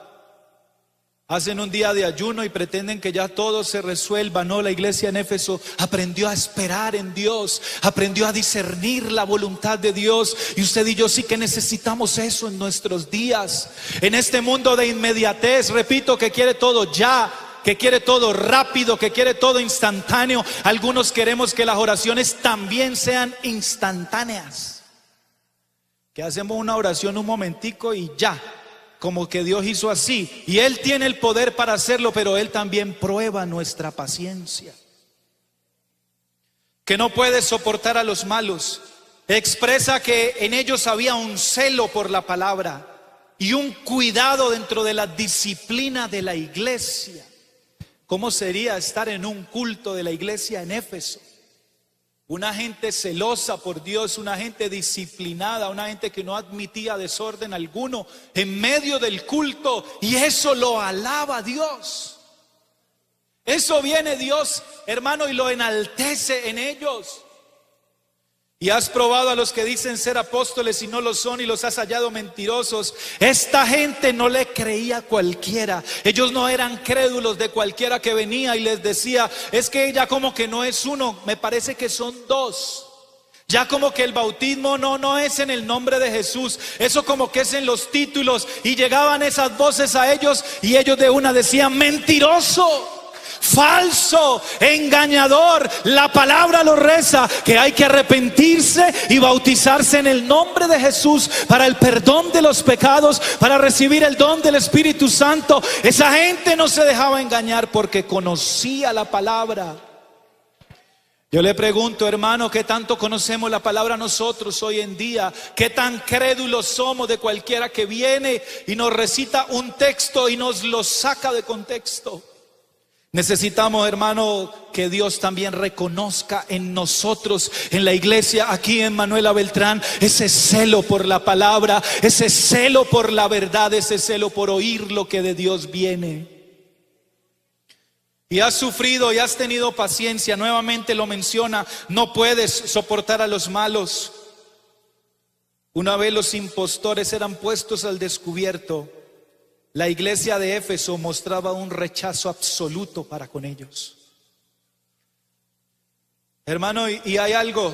Hacen un día de ayuno y pretenden que ya todo se resuelva. No, la iglesia en Éfeso aprendió a esperar en Dios, aprendió a discernir la voluntad de Dios. Y usted y yo sí que necesitamos eso en nuestros días. En este mundo de inmediatez, repito, que quiere todo ya, que quiere todo rápido, que quiere todo instantáneo. Algunos queremos que las oraciones también sean instantáneas, que hacemos una oración un momentico y ya, como que Dios hizo así, y Él tiene el poder para hacerlo, pero Él también prueba nuestra paciencia. Que no puede soportar a los malos. Expresa que en ellos había un celo por la palabra y un cuidado dentro de la disciplina de la iglesia. ¿Cómo sería estar en un culto de la iglesia en Éfeso? Una gente celosa por Dios, una gente disciplinada, una gente que no admitía desorden alguno en medio del culto, y eso lo alaba a Dios. Eso viene Dios, hermano, y lo enaltece en ellos. Y has probado a los que dicen ser apóstoles y no lo son, y los has hallado mentirosos. Esta gente no le creía a cualquiera. Ellos no eran crédulos de cualquiera que venía y les decía: es que ella como que no es uno, me parece que son dos. Ya como que el bautismo no es en el nombre de Jesús, eso como que es en los títulos. Y llegaban esas voces a ellos y ellos de una decían: mentiroso, falso, engañador. La palabra lo reza, que hay que arrepentirse y bautizarse en el nombre de Jesús para el perdón de los pecados, para recibir el don del Espíritu Santo. Esa gente no se dejaba engañar porque conocía la palabra. Yo le pregunto, hermano, ¿qué tanto conocemos la palabra nosotros hoy en día? ¿Qué tan crédulos somos de cualquiera que viene y nos recita un texto y nos lo saca de contexto? Necesitamos, hermano, que Dios también reconozca en nosotros, en la iglesia, aquí en Manuela Beltrán, ese celo por la palabra, ese celo por la verdad, ese celo por oír lo que de Dios viene. Y has sufrido y has tenido paciencia, nuevamente lo menciona, no puedes soportar a los malos. Una vez los impostores eran puestos al descubierto, la iglesia de Éfeso mostraba un rechazo absoluto para con ellos. Hermano, y hay algo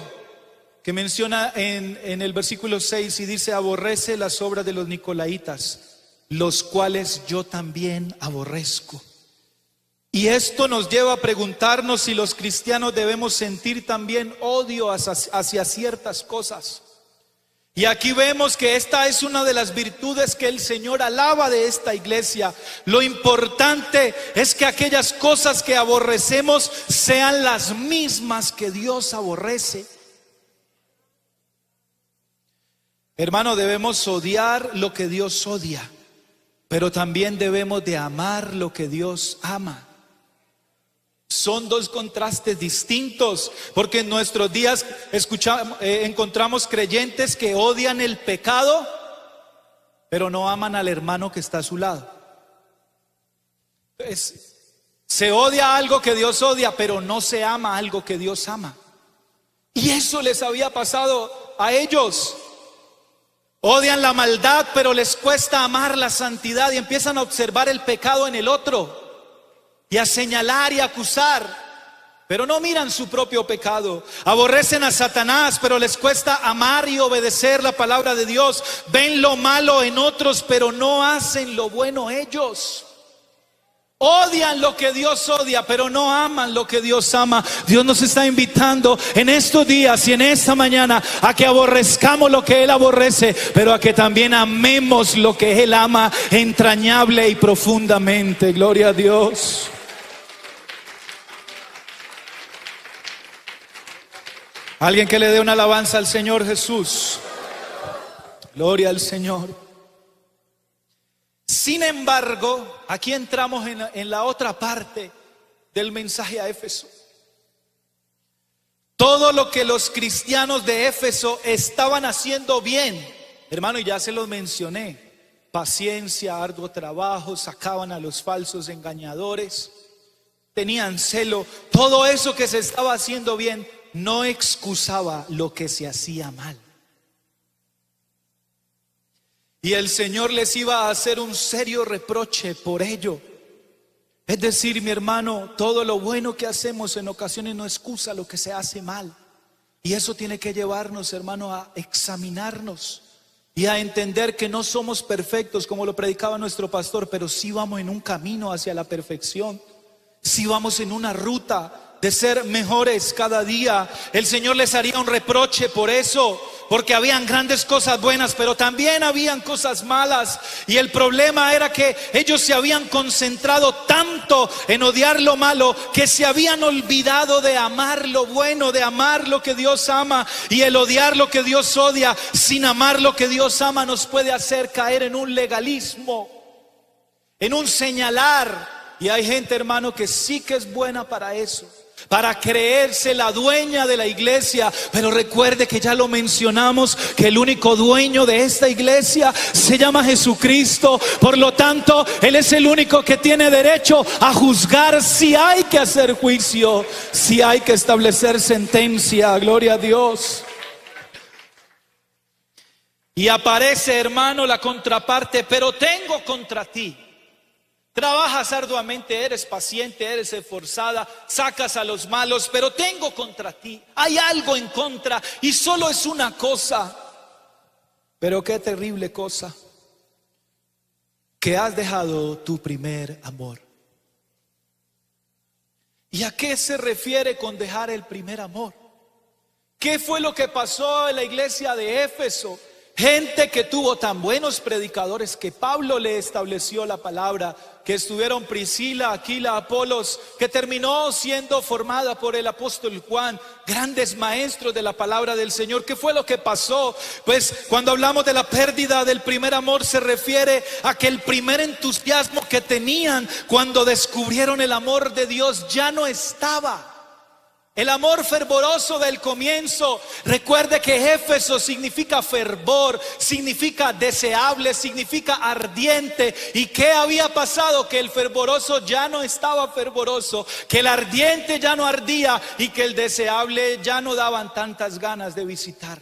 que menciona en el versículo 6 y dice: aborrece las obras de los nicolaítas, los cuales yo también aborrezco. Y esto nos lleva a preguntarnos si los cristianos debemos sentir también odio hacia ciertas cosas. Y aquí vemos que esta es una de las virtudes que el Señor alaba de esta iglesia. Lo importante es que aquellas cosas que aborrecemos sean las mismas que Dios aborrece. Hermano, debemos odiar lo que Dios odia, pero también debemos de amar lo que Dios ama. Son dos contrastes distintos, porque en nuestros días encontramos creyentes que odian el pecado, pero no aman al hermano que está a su lado. Entonces, se odia algo que Dios odia, pero no se ama algo que Dios ama. Y eso les había pasado a ellos. Odian la maldad, pero les cuesta amar la santidad y empiezan a observar el pecado en el otro y a señalar y acusar, pero no miran su propio pecado. Aborrecen a Satanás, pero les cuesta amar y obedecer la palabra de Dios. Ven lo malo en otros, pero no hacen lo bueno ellos. Odian lo que Dios odia, pero no aman lo que Dios ama. Dios nos está invitando en estos días y en esta mañana a que aborrezcamos lo que Él aborrece, pero a que también amemos lo que Él ama entrañable y profundamente. Gloria a Dios. Alguien que le dé una alabanza al Señor Jesús. Gloria al Señor. Sin embargo, aquí entramos en la otra parte del mensaje a Éfeso. Todo lo que los cristianos de Éfeso estaban haciendo bien, hermano, y ya se los mencioné: paciencia, arduo trabajo, sacaban a los falsos engañadores, tenían celo. Todo eso que se estaba haciendo bien no excusaba lo que se hacía mal. Y el Señor les iba a hacer un serio reproche por ello. Es decir, mi hermano, todo lo bueno que hacemos en ocasiones no excusa lo que se hace mal. Y eso tiene que llevarnos, hermano, a examinarnos y a entender que no somos perfectos, como lo predicaba nuestro pastor, pero sí vamos en un camino hacia la perfección. Sí vamos en una ruta de ser mejores cada día. El Señor les haría un reproche por eso, porque habían grandes cosas buenas, pero también habían cosas malas. Y el problema era que ellos se habían concentrado tanto en odiar lo malo, que se habían olvidado de amar lo bueno, de amar lo que Dios ama. Y el odiar lo que Dios odia, sin amar lo que Dios ama, nos puede hacer caer en un legalismo, en un señalar. Y hay gente, hermano, que sí que es buena para eso, para creerse la dueña de la iglesia. Pero recuerde que ya lo mencionamos, que el único dueño de esta iglesia se llama Jesucristo. Por lo tanto, Él es el único que tiene derecho a juzgar si hay que hacer juicio, si hay que establecer sentencia. Gloria a Dios. Y aparece, hermano, la contraparte: pero tengo contra ti. Trabajas arduamente, eres paciente, eres esforzada, sacas a los malos, pero tengo contra ti. Hay algo en contra y solo es una cosa. Pero qué terrible cosa: que has dejado tu primer amor. ¿Y a qué se refiere con dejar el primer amor? ¿Qué fue lo que pasó en la iglesia de Éfeso? Gente que tuvo tan buenos predicadores que Pablo le estableció la palabra, que estuvieron Priscila, Aquila, Apolos, que terminó siendo formada por el apóstol Juan, grandes maestros de la palabra del Señor. ¿Qué fue lo que pasó? Pues cuando hablamos de la pérdida del primer amor, se refiere a que el primer entusiasmo que tenían cuando descubrieron el amor de Dios ya no estaba. El amor fervoroso del comienzo. Recuerde que Éfeso significa fervor, significa deseable, significa ardiente. ¿Y qué había pasado? Que el fervoroso ya no estaba fervoroso, que el ardiente ya no ardía y que el deseable ya no daban tantas ganas de visitar.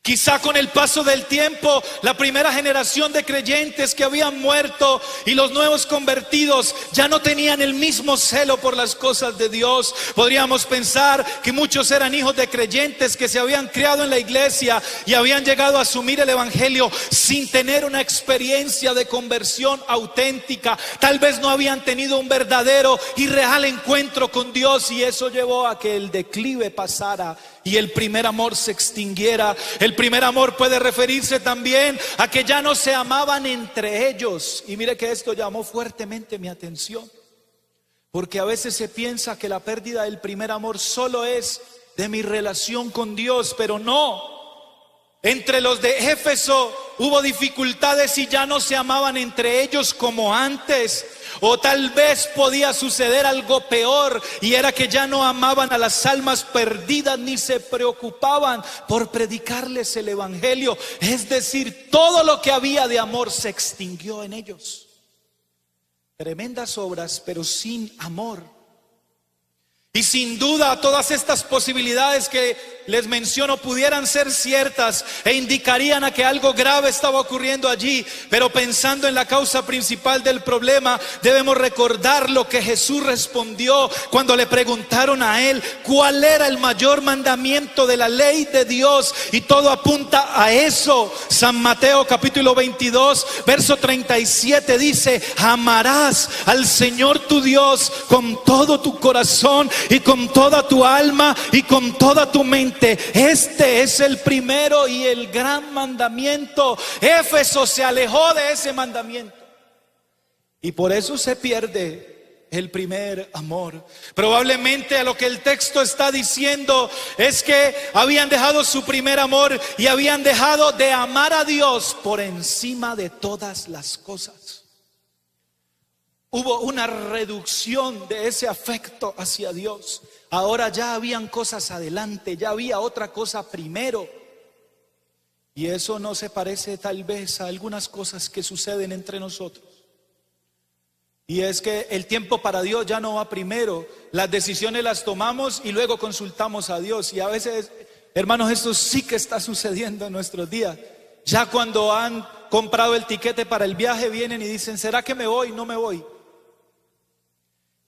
Quizá con el paso del tiempo, la primera generación de creyentes que habían muerto y los nuevos convertidos ya no tenían el mismo celo por las cosas de Dios. Podríamos pensar que muchos eran hijos de creyentes que se habían criado en la iglesia y habían llegado a asumir el evangelio sin tener una experiencia de conversión auténtica. Tal vez no habían tenido un verdadero y real encuentro con Dios, y eso llevó a que el declive pasara y el primer amor se extinguiera. El primer amor puede referirse también a que ya no se amaban entre ellos. Y mire que esto llamó fuertemente mi atención, porque a veces se piensa que la pérdida del primer amor solo es de mi relación con Dios, pero no. Entre los de Éfeso hubo dificultades y ya no se amaban entre ellos como antes. O tal vez podía suceder algo peor, y era que ya no amaban a las almas perdidas ni se preocupaban por predicarles el evangelio. Es decir, todo lo que había de amor se extinguió en ellos. Tremendas obras, pero sin amor. Y sin duda todas estas posibilidades que les menciono pudieran ser ciertas e indicarían a que algo grave estaba ocurriendo allí. Pero pensando en la causa principal del problema, debemos recordar lo que Jesús respondió cuando le preguntaron a él cuál era el mayor mandamiento de la ley de Dios. Y todo apunta a eso. San Mateo capítulo 22 verso 37 dice: amarás al Señor tu Dios con todo tu corazón y con toda tu alma y con toda tu mente. Este es el primero y el gran mandamiento. Éfeso se alejó de ese mandamiento y por eso se pierde el primer amor. Probablemente a lo que el texto está diciendo es que habían dejado su primer amor y habían dejado de amar a Dios por encima de todas las cosas. Hubo una reducción de ese afecto hacia Dios. Ahora ya habían cosas adelante, ya había otra cosa primero. Y eso no se parece tal vez a algunas cosas que suceden entre nosotros. Y es que el tiempo para Dios ya no va primero. Las decisiones las tomamos y luego consultamos a Dios. Y a veces, hermanos, esto sí que está sucediendo en nuestros días. Ya cuando han comprado el tiquete para el viaje, vienen y dicen: ¿será que me voy? No me voy.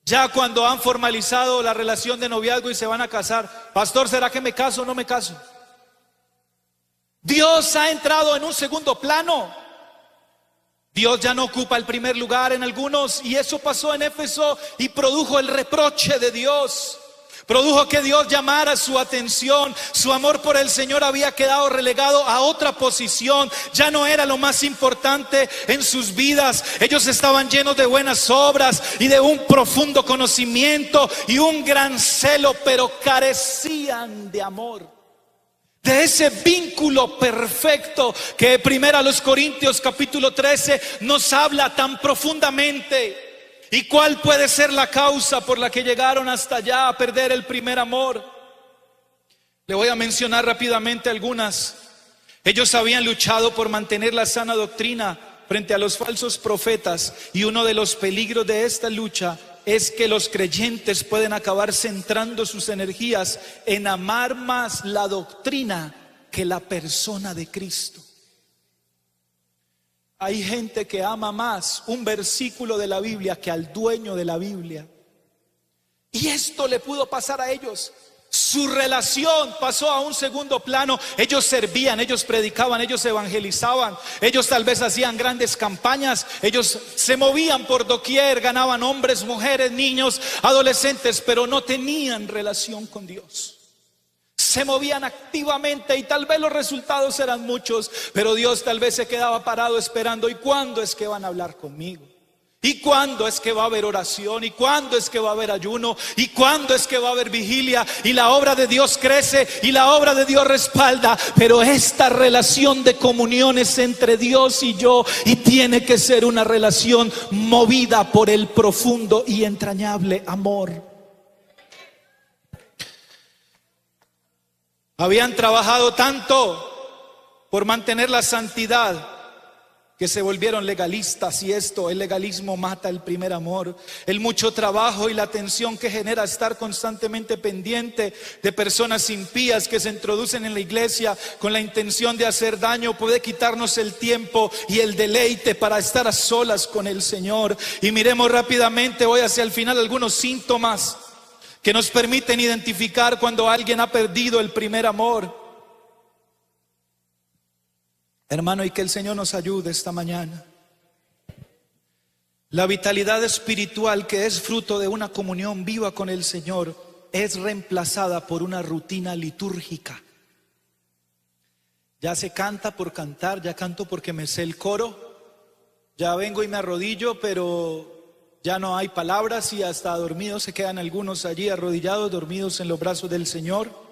Ya cuando han formalizado la relación de noviazgo y se van a casar: pastor, ¿será que me caso o no me caso? Dios ha entrado en un segundo plano. Dios ya no ocupa el primer lugar en algunos, y eso pasó en Éfeso y produjo el reproche de Dios. Produjo que Dios llamara su atención. Su amor por el Señor había quedado relegado a otra posición. Ya no era lo más importante en sus vidas. Ellos estaban llenos de buenas obras y de un profundo conocimiento y un gran celo, pero carecían de amor, de ese vínculo perfecto que 1 Corintios capítulo 13 nos habla tan profundamente. ¿Y cuál puede ser la causa por la que llegaron hasta allá a perder el primer amor? Le voy a mencionar rápidamente algunas. Ellos habían luchado por mantener la sana doctrina frente a los falsos profetas, y uno de los peligros de esta lucha es que los creyentes pueden acabar centrando sus energías en amar más la doctrina que la persona de Cristo. Hay gente que ama más un versículo de la Biblia que al dueño de la Biblia. Y esto le pudo pasar a ellos. Su relación pasó a un segundo plano. Ellos servían, ellos predicaban, ellos evangelizaban. Ellos tal vez hacían grandes campañas. Ellos se movían por doquier, ganaban hombres, mujeres, niños, adolescentes, pero no tenían relación con Dios. se movían activamente y tal vez los resultados eran muchos, pero Dios tal vez se quedaba parado esperando. ¿Y cuándo es que van a hablar conmigo? ¿Y cuándo es que va a haber oración? ¿Y cuándo es que va a haber ayuno? ¿Y cuándo es que va a haber vigilia? Y la obra de Dios crece y la obra de Dios respalda. Pero esta relación de comunión es entre Dios y yo, y tiene que ser una relación movida por el profundo y entrañable amor. Habían trabajado tanto por mantener la santidad que se volvieron legalistas, y el legalismo mata el primer amor. El mucho trabajo y la tensión que genera estar constantemente pendiente de personas impías que se introducen en la iglesia con la intención de hacer daño puede quitarnos el tiempo y el deleite para estar a solas con el Señor. Y miremos rápidamente hoy hacia el final algunos síntomas que nos permiten identificar cuando alguien ha perdido el primer amor. Hermano, y que el Señor nos ayude esta mañana. La vitalidad espiritual, que es fruto de una comunión viva con el Señor, es reemplazada por una rutina litúrgica. Ya se canta por cantar, ya canto porque me sé el coro, ya vengo y me arrodillo, pero ya no hay palabras, y hasta dormidos se quedan algunos allí arrodillados, dormidos en los brazos del Señor.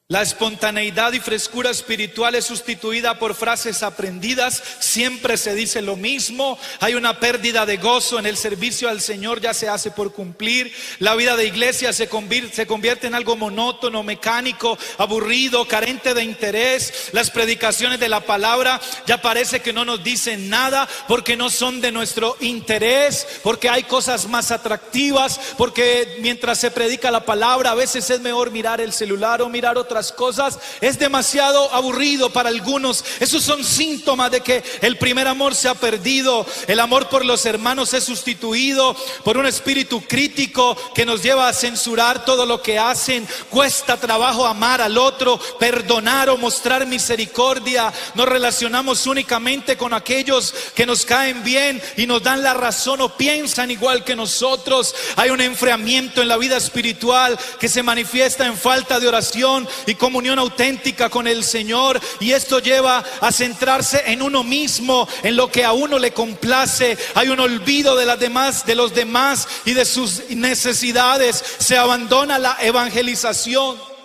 La espontaneidad y frescura espiritual es sustituida por frases aprendidas. Siempre se dice lo mismo. Hay una pérdida de gozo en el servicio al Señor, ya se hace por cumplir. La vida de iglesia se convierte en algo monótono, mecánico, aburrido, carente de interés. Las predicaciones de la palabra ya parece que no nos dicen nada, porque no son de nuestro interés, porque hay cosas más atractivas, porque mientras se predica la palabra a veces es mejor mirar el celular o mirar otras cosas. Es demasiado aburrido para algunos. Esos son síntomas de que el primer amor se ha perdido. El amor por los hermanos es sustituido por un espíritu crítico que nos lleva a censurar todo lo que hacen. Cuesta trabajo amar al otro, perdonar o mostrar misericordia. Nos relacionamos únicamente con aquellos que nos caen bien y nos dan la razón o piensan igual que nosotros. Hay un enfriamiento en la vida espiritual que se manifiesta en falta de oración y comunión auténtica con el Señor, y esto lleva a centrarse en uno mismo, en lo que a uno le complace. Hay un olvido de los demás y de sus necesidades. Se abandona la evangelización.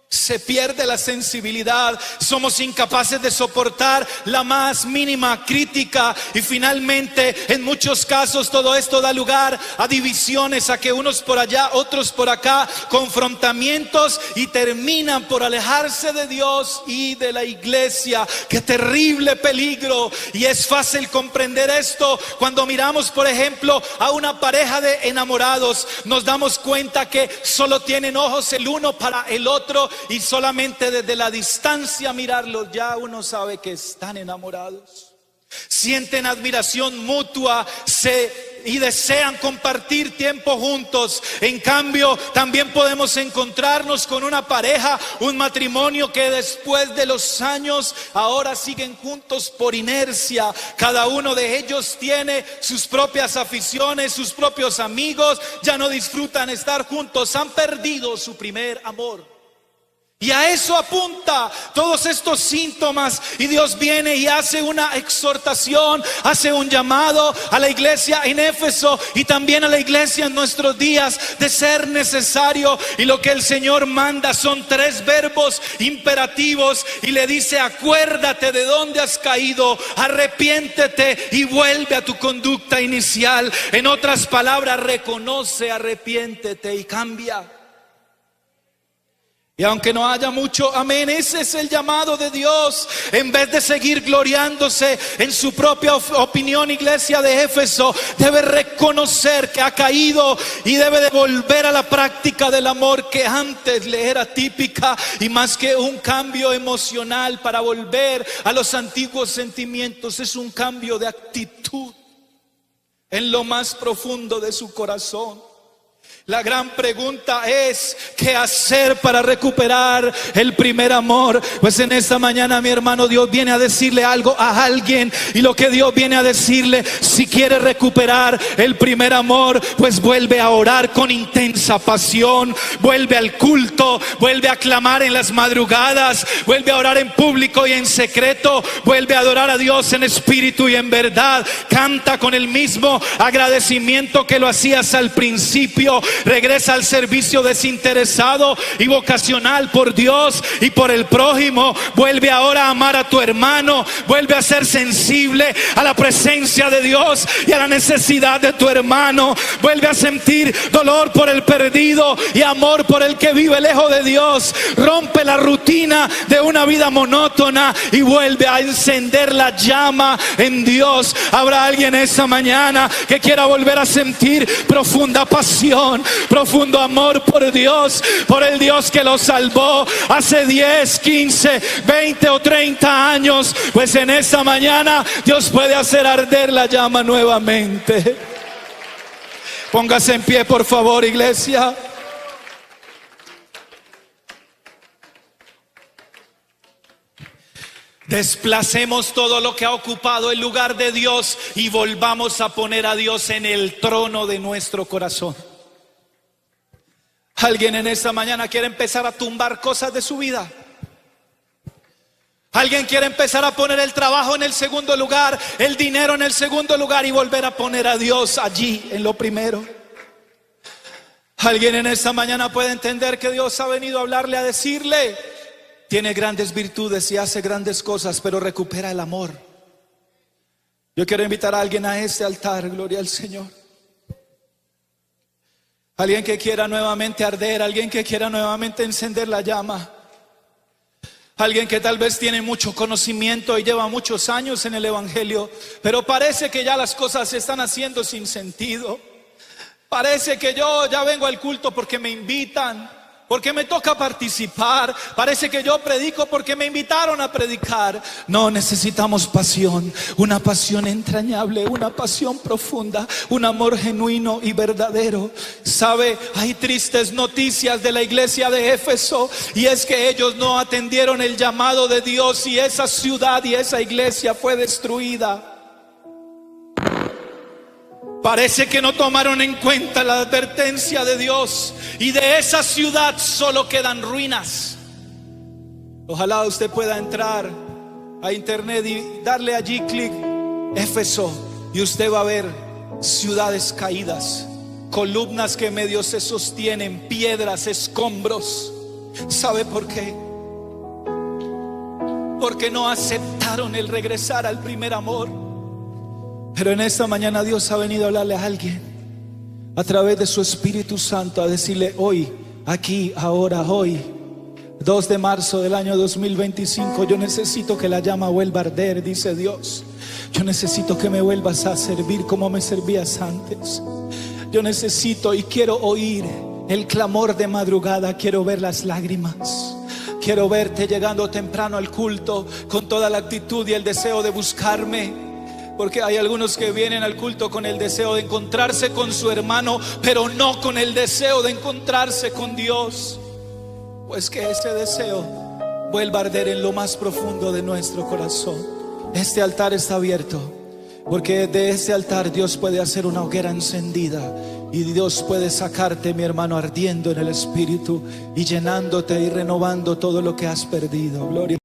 Se pierde la sensibilidad, somos incapaces de soportar la más mínima crítica, y finalmente en muchos casos todo esto da lugar a divisiones, a que unos por allá, otros por acá, confrontamientos, y terminan por alejarse de Dios y de la iglesia. ¡Qué terrible peligro! Y es fácil comprender esto cuando miramos, por ejemplo, a una pareja de enamorados. Nos damos cuenta que solo tienen ojos el uno para el otro, y solamente desde la distancia mirarlos ya uno sabe que están enamorados. Sienten admiración mutua y desean compartir tiempo juntos. En cambio, también podemos encontrarnos con una pareja, un matrimonio que después de los años ahora siguen juntos por inercia. Cada uno de ellos tiene sus propias aficiones, sus propios amigos, ya no disfrutan estar juntos, han perdido su primer amor. Y a eso apunta todos estos síntomas, y Dios viene y hace una exhortación, hace un llamado a la iglesia en Éfeso y también a la iglesia en nuestros días, de ser necesario. Y lo que el Señor manda son 3 verbos imperativos, y le dice: acuérdate de dónde has caído, arrepiéntete y vuelve a tu conducta inicial. En otras palabras, reconoce, arrepiéntete y cambia. Y aunque no haya mucho amén, ese es el llamado de Dios. En vez de seguir gloriándose en su propia opinión, iglesia de Éfeso debe reconocer que ha caído y debe de volver a la práctica del amor que antes le era típica. Y más que un cambio emocional para volver a los antiguos sentimientos, es un cambio de actitud en lo más profundo de su corazón. La gran pregunta es, ¿qué hacer para recuperar el primer amor? Pues en esta mañana, mi hermano, Dios viene a decirle algo a alguien. Y lo que Dios viene a decirle, si quiere recuperar el primer amor, pues vuelve a orar con intensa pasión, vuelve al culto, vuelve a clamar en las madrugadas, vuelve a orar en público y en secreto, vuelve a adorar a Dios en espíritu y en verdad. Canta con el mismo agradecimiento que lo hacías al principio. Regresa al servicio desinteresado y vocacional por Dios y por el prójimo. Vuelve ahora a amar a tu hermano. Vuelve a ser sensible a la presencia de Dios y a la necesidad de tu hermano. Vuelve a sentir dolor por el perdido y amor por el que vive lejos de Dios. Rompe la rutina de una vida monótona y vuelve a encender la llama en Dios. Habrá alguien esta mañana que quiera volver a sentir profunda pasión, profundo amor por Dios, por el Dios que lo salvó hace 10, 15, 20 o 30 años. Pues en esta mañana Dios puede hacer arder la llama nuevamente. Póngase en pie, por favor, iglesia. Desplacemos todo lo que ha ocupado el lugar de Dios y volvamos a poner a Dios en el trono de nuestro corazón. Alguien en esta mañana quiere empezar a tumbar cosas de su vida. Alguien quiere empezar a poner el trabajo en el segundo lugar, el dinero en el segundo lugar y volver a poner a Dios allí en lo primero. Alguien en esta mañana puede entender que Dios ha venido a hablarle, a decirle: tiene grandes virtudes y hace grandes cosas, pero recupera el amor. Yo quiero invitar a alguien a este altar, gloria al Señor. Alguien que quiera nuevamente arder, alguien que quiera nuevamente encender la llama. Alguien que tal vez tiene mucho conocimiento y lleva muchos años en el evangelio, pero parece que ya las cosas se están haciendo sin sentido. Parece que yo ya vengo al culto porque me invitan, porque me toca participar. Parece que yo predico porque me invitaron a predicar. No, necesitamos pasión, una pasión entrañable, una pasión profunda, un amor genuino y verdadero. ¿Sabe? Hay tristes noticias de la iglesia de Éfeso, y es que ellos no atendieron el llamado de Dios y esa ciudad y esa iglesia fue destruida. Parece que no tomaron en cuenta la advertencia de Dios y de esa ciudad solo quedan ruinas. Ojalá usted pueda entrar a internet y darle allí clic Éfeso y usted va a ver ciudades caídas, columnas que medio se sostienen, piedras, escombros. ¿Sabe por qué? Porque no aceptaron el regresar al primer amor. Pero en esta mañana Dios ha venido a hablarle a alguien a través de su Espíritu Santo, a decirle hoy, aquí, ahora, hoy, 2 de marzo del año 2025, yo necesito que la llama vuelva a arder, dice Dios. Yo necesito que me vuelvas a servir como me servías antes. Yo necesito y quiero oír el clamor de madrugada, quiero ver las lágrimas. Quiero verte llegando temprano al culto con toda la actitud y el deseo de buscarme. Porque hay algunos que vienen al culto con el deseo de encontrarse con su hermano, pero no con el deseo de encontrarse con Dios. Pues que ese deseo vuelva a arder en lo más profundo de nuestro corazón. Este altar está abierto, porque de este altar Dios puede hacer una hoguera encendida. Y Dios puede sacarte, mi hermano, ardiendo en el Espíritu y llenándote y renovando todo lo que has perdido. Gloria.